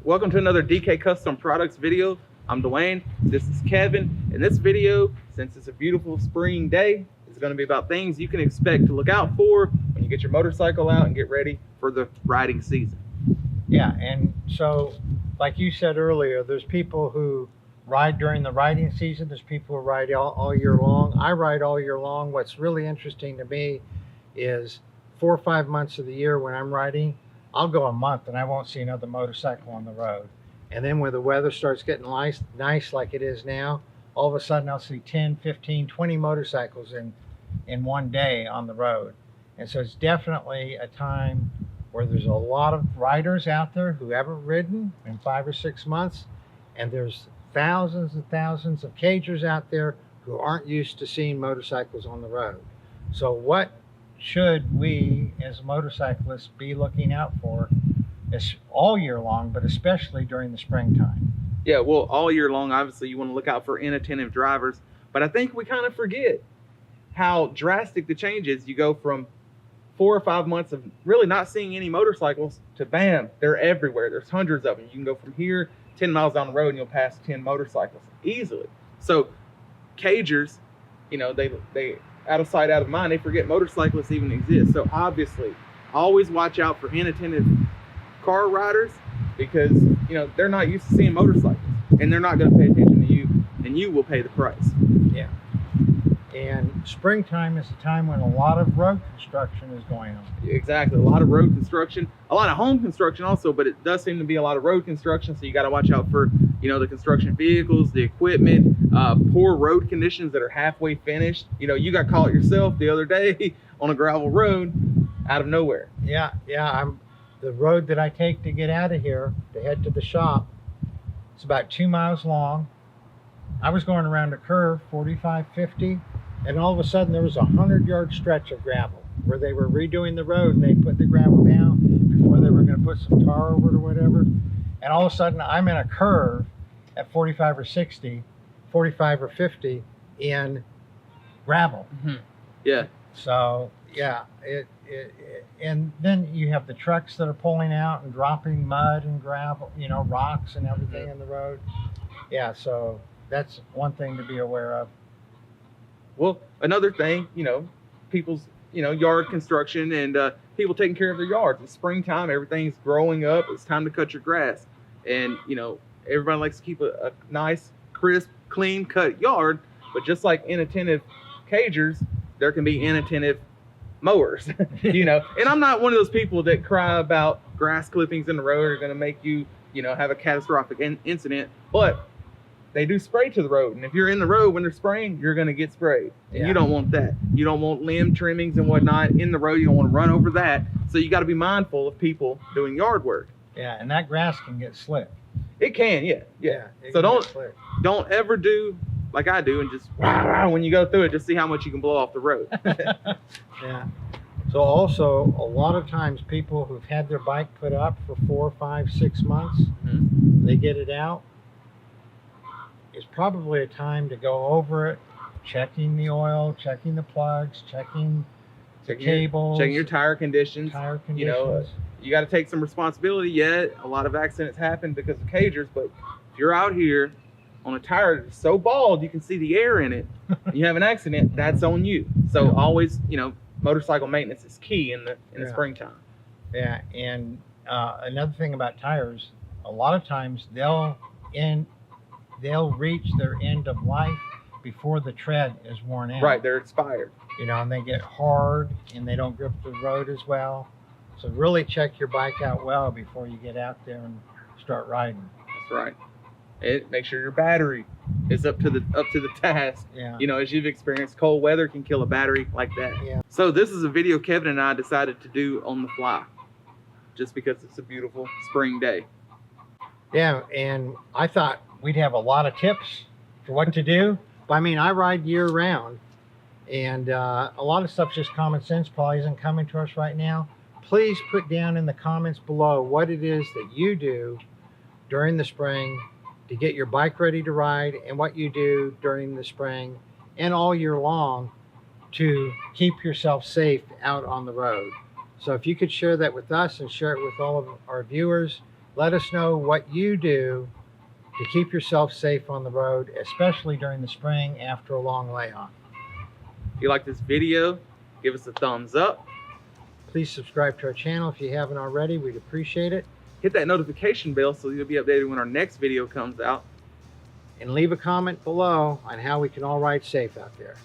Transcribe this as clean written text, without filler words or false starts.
Welcome to another DK Custom Products video. I'm Dwayne, this is Kevin. In this video, since it's a beautiful spring day, it's going to be about things you can expect to look out for when you get your motorcycle out and get ready for the riding season. Yeah, and so like you said earlier, there's people who ride during the riding season. There's people who ride all year long. I ride all year long. What's really interesting to me is 4 or 5 months of the year when I'm riding, I'll go a month and I won't see another motorcycle on the road. And then when the weather starts getting nice like it is now, all of a sudden I'll see 10, 15, 20 motorcycles in one day on the road. And so it's definitely a time where there's a lot of riders out there who haven't ridden in 5 or 6 months. And there's thousands and thousands of cagers out there who aren't used to seeing motorcycles on the road. So what should we as motorcyclists be looking out for all year long, but especially during the springtime? Yeah, well, all year long, obviously, you want to look out for inattentive drivers. But I think we kind of forget how drastic the change is. You go from 4 or 5 months of really not seeing any motorcycles to bam, they're everywhere. There's hundreds of them. You can go from here 10 miles down the road and you'll pass 10 motorcycles easily. So cagers, you know, they out of sight, out of mind, they forget motorcyclists even exist. So obviously, always watch out for inattentive car riders because, you know, they're not used to seeing motorcycles and they're not going to pay attention to you, and you will pay the price. Yeah. And springtime is a time when a lot of road construction is going on. Exactly. A lot of road construction, a lot of home construction also, but it does seem to be a lot of road construction. So you got to watch out for, you know, the construction vehicles, the equipment, poor road conditions that are halfway finished. You know, you got caught yourself the other day on a gravel road out of nowhere. Yeah. The road that I take to get out of here to head to the shop, it's about 2 miles long. I was going around a curve, 45, 50, and all of a sudden there was a 100-yard stretch of gravel where they were redoing the road and they put the gravel down before they were going to put some tar over it or whatever. And all of a sudden I'm in a curve at 45 or 60, 45 or 50 in gravel. Mm-hmm. Yeah. So yeah, and then you have the trucks that are pulling out and dropping mud and gravel, you know, rocks and everything in the road. Yeah, so that's one thing to be aware of. Well, another thing, you know, people's, you know, yard construction and people taking care of their yards. It's springtime, everything's growing up. It's time to cut your grass. And, you know, everybody likes to keep a nice, crisp, clean cut yard. But just like inattentive cagers, there can be inattentive mowers, you know. And I'm not one of those people that cry about grass clippings in the road are going to make you, you know, have a catastrophic incident. But they do spray to the road, and if you're in the road when they're spraying, you're going to get sprayed, and you don't want that. You don't want limb trimmings and whatnot in the road. You don't want to run over that. So you got to be mindful of people doing yard work. Yeah, and that grass can get slick. It can, yeah. So don't ever do like I do and just when you go through it, just see how much you can blow off the road. Yeah. So also, a lot of times people who've had their bike put up for 4, 5, 6 months, they get it out. It's probably a time to go over it, checking the oil, checking the plugs, checking the cables, checking your tire conditions. You know, you got to take some responsibility. Yet a lot of accidents happen because of cagers, but if you're out here on a tire that's so bald you can see the air in it, and you have an accident, that's on you. So always, you know, motorcycle maintenance is key in the springtime. Yeah, and another thing about tires, a lot of times they'll reach their end of life before the tread is worn out. Right, they're expired. You know, and they get hard and they don't grip the road as well. So really check your bike out well before you get out there and start riding. That's right. Make sure your battery is up to the task. Yeah. You know, as you've experienced, cold weather can kill a battery like that. Yeah. So this is a video Kevin and I decided to do on the fly, just because it's a beautiful spring day. Yeah, and I thought we'd have a lot of tips for what to do. But I mean, I ride year round, and a lot of stuff's just common sense, probably isn't coming to us right now. Please put down in the comments below what it is that you do during the spring to get your bike ready to ride, and what you do during the spring and all year long to keep yourself safe out on the road. So if you could share that with us and share it with all of our viewers, Let us know what you do to keep yourself safe on the road, especially during the spring after a long layoff. If you like this video, give us a thumbs up. Please subscribe to our channel if you haven't already. We'd appreciate it. Hit that notification bell so you'll be updated when our next video comes out. And leave a comment below on how we can all ride safe out there.